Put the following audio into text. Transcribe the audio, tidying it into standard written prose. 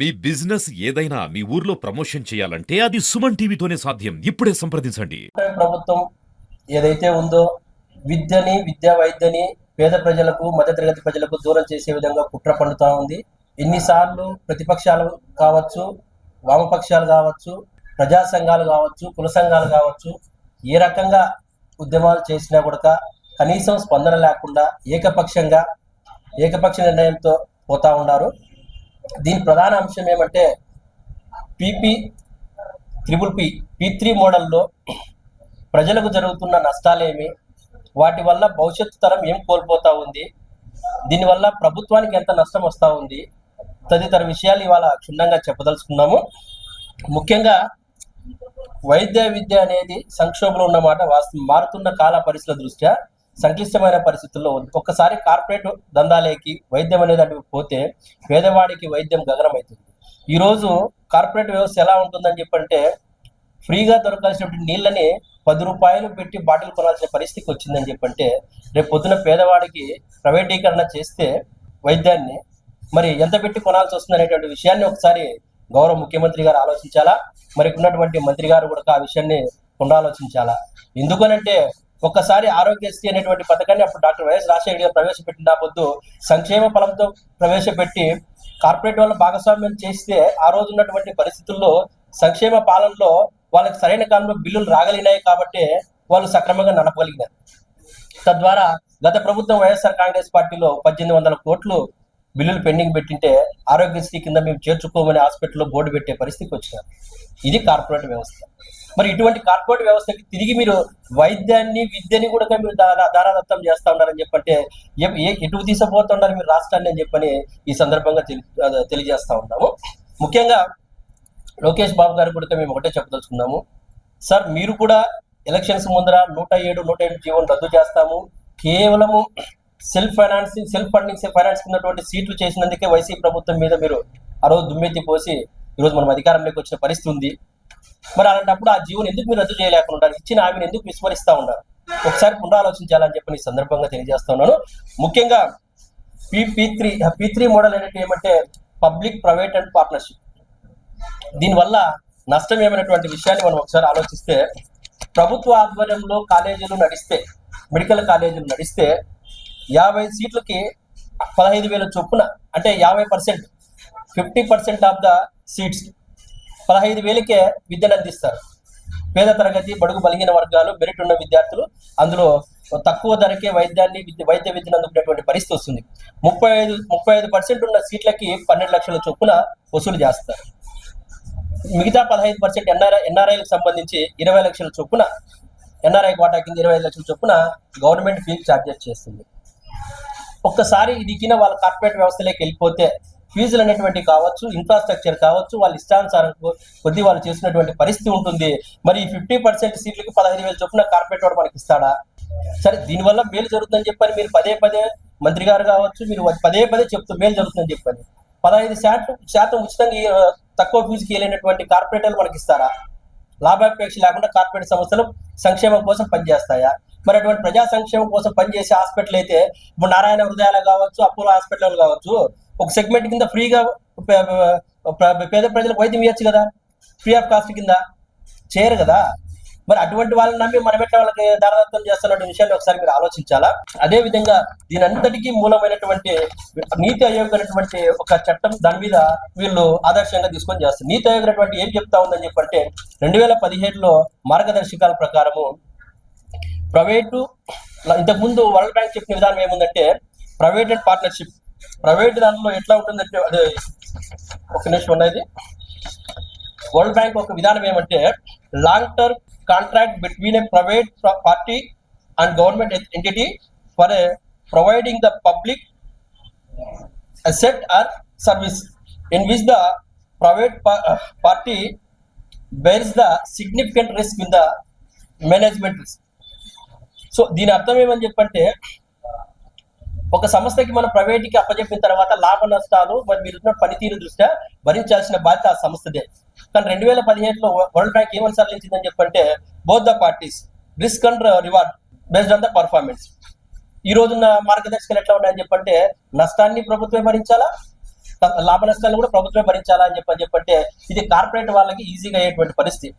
మీ business ఏదైనా మీ ఊర్లో promotion చేయాలంటే అది సుమన్ టీవీతోనే సాధ్యం. ఇప్పుడే సంప్రదించండి. ప్రభుత్వం ఏదైతే ఉందో విద్యని, విద్యా వైద్యని పేద ప్రజలకు, మధ్యతరగతి ప్రజలకు దూరం చేసే విధంగా కుట్ర పన్నుతా ఉంది. ఎన్నిసార్లు ప్రతిపక్షాలు కావచ్చు, వామపక్షాలు కావచ్చు, ప్రజా సంఘాలు కావచ్చు, కుల సంఘాలు కావచ్చు, ఏ రకంగా ఉద్యమాలు చేసినా కూడా కనీసం స్పందన లేకుండా ఏకపక్ష నిర్ణయంతో పోతా ఉన్నారు. దీని ప్రధాన అంశం ఏమంటే P3 మోడల్లో ప్రజలకు జరుగుతున్న నష్టాలేమి, వాటి వల్ల భవిష్యత్తు తరం ఏం కోల్పోతా ఉంది, దీనివల్ల ప్రభుత్వానికి ఎంత నష్టం వస్తూ ఉంది, తదితర విషయాలు ఇవాళ క్షుణ్ణంగా చెప్పదలుచుకున్నాము. ముఖ్యంగా వైద్య విద్య అనేది సంక్షోభంలో ఉన్నమాట వాస్తవం. మారుతున్న కాల పరిస్థితుల దృష్ట్యా సంక్లిష్టమైన పరిస్థితుల్లో ఉంది. ఒక్కసారి కార్పొరేట్ దందాలేకి వైద్యం అనేది అటు పోతే పేదవాడికి వైద్యం గగనమవుతుంది. ఈరోజు కార్పొరేట్ వ్యవస్థ ఎలా ఉంటుందని చెప్పంటే ఫ్రీగా దొరకాల్సినటువంటి నీళ్ళని 10 రూపాయలు పెట్టి బాటిల్ కొనాల్సిన పరిస్థితికి వచ్చిందని చెప్పంటే రేపు పొద్దున పేదవాడికి ప్రైవేటీకరణ చేస్తే వైద్యాన్ని మరి ఎంత పెట్టి కొనాల్సి వస్తుంది అనేటువంటి విషయాన్ని ఒకసారి గౌరవ ముఖ్యమంత్రి గారు ఆలోచించాలా, మరి ఉన్నటువంటి మంత్రి గారు కూడా ఆ విషయాన్ని పునరాలోచించాలా. ఎందుకనంటే ఒక్కసారి ఆరోగ్యశ్రీ అనేటువంటి పథకాన్ని అప్పుడు డాక్టర్ వైఎస్ రాజశేఖర్ గారు ప్రవేశపెట్టిన పొద్దు సంక్షేమ ఫలంతో ప్రవేశపెట్టి కార్పొరేట్ వాళ్ళ భాగస్వామ్యం చేస్తే ఆ రోజు ఉన్నటువంటి పరిస్థితుల్లో సంక్షేమ పాలనలో వాళ్ళకి సరైన కాలంలో బిల్లులు రాగలిగినాయి కాబట్టి వాళ్ళు సక్రమంగా నడపగలిగినారు. తద్వారా గత ప్రభుత్వం వైఎస్ఆర్ కాంగ్రెస్ పార్టీలో 1800 కోట్లు బిల్లులు పెండింగ్ పెట్టింటే ఆరోగ్యశ్రీ కింద మేము చేర్చుకోమని హాస్పిటల్లో బోర్డు పెట్టే పరిస్థితికి వచ్చినారు. ఇది కార్పొరేట్ వ్యవస్థ. మరి ఇటువంటి కార్పొరేట్ వ్యవస్థకి తిరిగి మీరు వైద్యాన్ని, విద్యని కూడా మీరు దారాదత్తం చేస్తా ఉన్నారని చెప్పంటే ఎటు తీసుకుపోతున్నారు మీరు రాష్ట్రాన్ని అని చెప్పని ఈ సందర్భంగా తెలియజేస్తా ఉన్నాము. ముఖ్యంగా లోకేష్ బాబు గారు కూడా మేము ఒకటే చెప్పదలుచుకున్నాము. సార్, మీరు కూడా ఎలక్షన్స్ ముందర 107 జీవోను రద్దు చేస్తాము, కేవలము సెల్ఫ్ ఫైనాన్స్ కిందటువంటి సీట్లు చేసినందుకే వైసీపీ ప్రభుత్వం మీద మీరు ఆ రోజు దుమ్మెత్తి పోసి ఈరోజు మనం అధికారంలోకి వచ్చిన పరిస్థితి ఉంది. మరి అలాంటప్పుడు ఆ జీవోని ఎందుకు మీరు రద్దు చేయలేకుండా ఇచ్చిన హామీని ఎందుకు విస్మరిస్తా ఉన్నారు? ఒకసారి పునరాలోచించాలని చెప్పి ఈ సందర్భంగా తెలియజేస్తా ఉన్నాను. ముఖ్యంగా P3 మోడల్ అనేది ఏమంటే పబ్లిక్ ప్రైవేట్ అండ్ పార్ట్నర్షిప్. దీనివల్ల నష్టం ఏమైనటువంటి విషయాన్ని మనం ఒకసారి ఆలోచిస్తే ప్రభుత్వ ఆధ్వర్యంలో కాలేజీలు నడిస్తే, మెడికల్ కాలేజీలు నడిస్తే 50 సీట్లకి 15,000 చొప్పున అంటే 50%, 50% ఆఫ్ ద సీట్స్ 15,000కే విద్యను అందిస్తారు. పేద తరగతి, బడుగు బలిగిన వర్గాలు, మెరిట్ ఉన్న విద్యార్థులు అందులో తక్కువ ధరకే వైద్య విద్యను అందుకునేటువంటి పరిస్థితి వస్తుంది. 35% ఉన్న సీట్లకి 12 లక్షల చొప్పున వసూలు చేస్తారు. మిగతా 15% ఎన్ఆర్ఐలకు సంబంధించి 20 లక్షల చొప్పున ఎన్ఆర్ఐ కోటా కింద 25 లక్షల చొప్పున గవర్నమెంట్ ఫీజు ఛార్జెస్ చేస్తుంది. ఒక్కసారి ఇది కింద వాళ్ళ కార్పొరేట్ వ్యవస్థలోకి వెళ్ళిపోతే ఫీజులు అనేటువంటి కావచ్చు, ఇన్ఫ్రాస్ట్రక్చర్ కావచ్చు, వాళ్ళ ఇష్టానుసారం కొద్ది వాళ్ళు చేసినటువంటి పరిస్థితి ఉంటుంది. మరి 50% సీట్లకి 15,000 చొప్పున కార్పొరేట్ వాడు మనకి ఇస్తాడా? సరే, దీనివల్ల మేలు జరుగుతుందని చెప్పని మీరు పదే మంత్రి గారు కావచ్చు, మీరు పదే చెప్తూ మేలు జరుగుతుందని చెప్పని 15% ఉచితంగా తక్కువ ఫీజుకి వెళ్ళినటువంటి కార్పొరేటర్లు మనకి ఇస్తారా? లాభాపేక్ష లేకుండా కార్పొరేట్ సంస్థలు సంక్షేమం కోసం పనిచేస్తాయా? మరి అటువంటి ప్రజా సంక్షేమం కోసం పనిచేసే హాస్పిటల్ అయితే ఇప్పుడు నారాయణ హృదయాలు కావచ్చు, అపోలో హాస్పిటల్ కావచ్చు, ఒక సెగ్మెంట్ కింద ఫ్రీగా పేద ప్రజలకు వైద్యం ఇవ్వచ్చు కదా, ఫ్రీ ఆఫ్ కాస్ట్ కింద చేయరు కదా. మరి అటువంటి వాళ్ళని నమ్మి మనం ఎట్లా వాళ్ళకి దారదత్తం చేస్తున్న విషయాన్ని ఒకసారి మీరు ఆలోచించాలా. అదే విధంగా దీని అంతటికీ మూలమైనటువంటి నీతి ఆయోగ్ అనేటువంటి ఒక చట్టం, దాని మీద వీళ్ళు ఆదర్శంగా తీసుకొని చేస్తారు. నీతి ఆయోగ్ అనేటువంటి ఏం చెప్తా ఉందని చెప్పంటే 2017లో మార్గదర్శకాల ప్రకారము ప్రైవేటు, ఇంతకుముందు వరల్డ్ బ్యాంక్ చెప్పిన విధానం ఏముందంటే ప్రైవేట్ అండ్ పార్ట్నర్షిప్. ప్రైవేట్ దానిలో ఎట్లా ఉంటుందంటే అదే ఒక నిమిషం ఉన్నది. వరల్డ్ బ్యాంక్ ఒక విధానం ఏమంటే long term contract between A private party and government entity for providing the public asset or service in which the private party bears the significant risk in the management risk. So దీని అర్థం ఏమని చెప్పంటే ఒక సంస్థకి మనం ప్రైవేట్కి అప్పచెప్పిన తర్వాత లాభ నష్టాలు మరి మీరు పనితీరు దృష్ట్యా భరించాల్సిన బాధ్యత ఆ సంస్థదే. కానీ 2017లో వరల్డ్ బ్యాంక్ ఏమని సడలించిందని చెప్పంటే both the parties risk and reward based on the performance. ఈ రోజున్న మార్గదర్శకాలు ఎట్లా ఉన్నాయని చెప్పంటే నష్టాన్ని ప్రభుత్వమే భరించాలా, లాభ నష్టాలను కూడా ప్రభుత్వమే భరించాలా అని చెప్పంటే ఇది కార్పొరేట్ వాళ్ళకి ఈజీగా అయ్యేటువంటి పరిస్థితి.